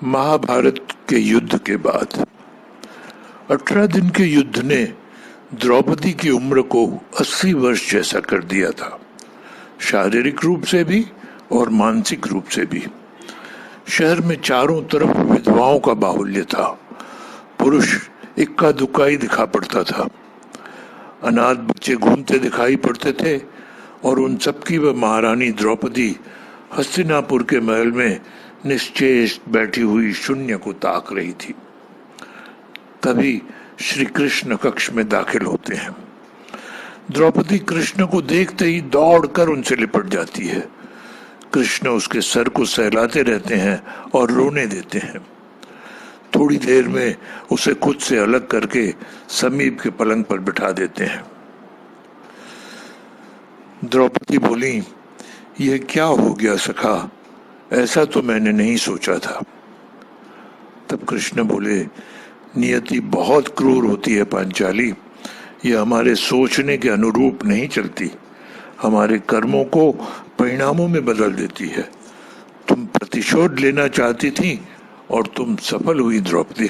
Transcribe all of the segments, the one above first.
महाभारत के युद्ध के बाद 18 दिन के युद्ध ने द्रौपदी की उम्र को 80 वर्ष जैसा कर दिया था, शारीरिक रूप से भी और मानसिक रूप से भी। शहर में चारों तरफ विधवाओं का बाहुल्य था। पुरुष इक्का दुक्का ही दिखा पड़ता था। अनाथ बच्चे घूमते दिखाई पड़ते थे और उन सबकी वह महारानी द्रौपदी हस्तिनापुर के महल में निश्चेष्ट बैठी हुई शून्य को ताक रही थी। तभी श्री कृष्ण कक्ष में दाखिल होते हैं। द्रौपदी कृष्ण को देखते ही दौड़कर उनसे लिपट जाती है। कृष्ण उसके सर को सहलाते रहते हैं और रोने देते हैं। थोड़ी देर में उसे खुद से अलग करके समीप के पलंग पर बिठा देते हैं। द्रौपदी बोली, यह क्या हो गया सखा, ऐसा तो मैंने नहीं सोचा था। तब कृष्ण बोले, नियति बहुत क्रूर होती है पांचाली, यह हमारे सोचने के अनुरूप नहीं चलती, हमारे कर्मों को परिणामों में बदल देती है। तुम प्रतिशोध लेना चाहती थी और तुम सफल हुई द्रौपदी।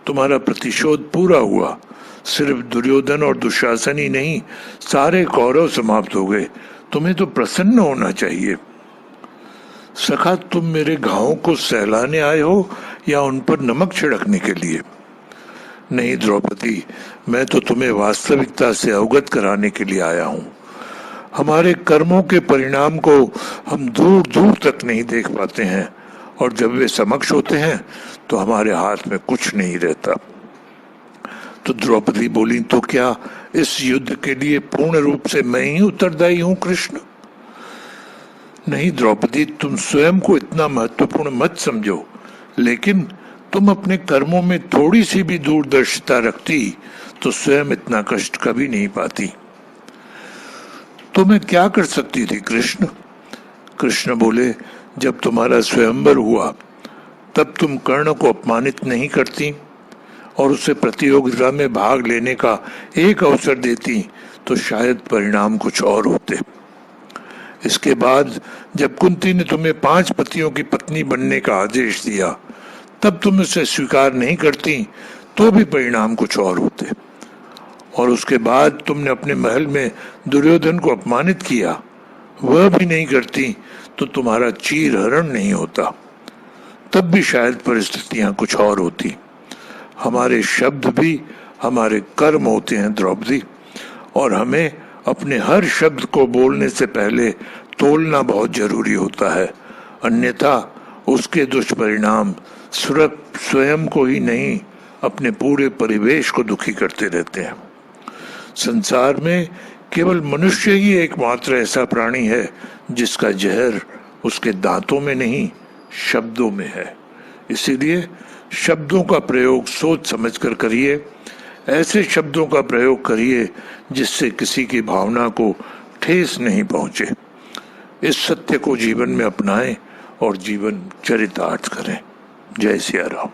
तुम्हारा प्रतिशोध पूरा हुआ। सिर्फ दुर्योधन और दुशासन ही नहीं, सारे कौरव समाप्त हो गए। तुम्हें तो प्रसन्न होना चाहिए। सखा, तुम मेरे घावों को सहलाने आए हो या उन पर नमक छिड़कने के लिए? नहीं द्रौपदी, मैं तो तुम्हें वास्तविकता से अवगत कराने के लिए आया हूं। हमारे कर्मों के परिणाम को हम दूर दूर तक नहीं देख पाते हैं और जब वे समक्ष होते हैं तो हमारे हाथ में कुछ नहीं रहता। तो द्रौपदी बोली, तो क्या इस युद्ध के लिए पूर्ण रूप से मैं ही उत्तरदायी हूं कृष्ण? नहीं द्रौपदी, तुम स्वयं को इतना महत्वपूर्ण मत समझो, लेकिन तुम अपने कर्मों में थोड़ी सी भी दूरदर्शिता रखती तो स्वयं इतना कष्ट कभी नहीं पाती। तो मैं क्या कर सकती थी कृष्ण? कृष्ण बोले, जब तुम्हारा स्वयंवर हुआ तब तुम कर्ण को अपमानित नहीं करती और उसे प्रतियोगिता में भाग लेने का एक अवसर देती तो शायद परिणाम कुछ और होते। इसके बाद जब कुंती ने तुम्हें 5 पतियों की पत्नी बनने का आदेश दिया तब तुम उसे स्वीकार नहीं करती तो भी परिणाम कुछ और होते। और उसके बाद तुमने अपने महल में दुर्योधन को अपमानित किया, वह भी नहीं करती तो तुम्हारा चीर हरण नहीं होता, तब भी शायद परिस्थितियां कुछ और होती। हमारे शब्द भी हमारे कर्म होते हैं द्रौपदी, और हमें अपने हर शब्द को बोलने से पहले तोलना बहुत जरूरी होता है, अन्यथा उसके दुष्परिणाम स्वयं को ही नहीं अपने पूरे परिवेश को दुखी करते रहते हैं। संसार में केवल मनुष्य ही एकमात्र ऐसा प्राणी है जिसका जहर उसके दांतों में नहीं, शब्दों में है। इसीलिए शब्दों का प्रयोग सोच समझकर करिए। ऐसे शब्दों का प्रयोग करिए जिससे किसी की भावना को ठेस नहीं पहुंचे। इस सत्य को जीवन में अपनाएं और जीवन चरितार्थ करें। जय सिया राम।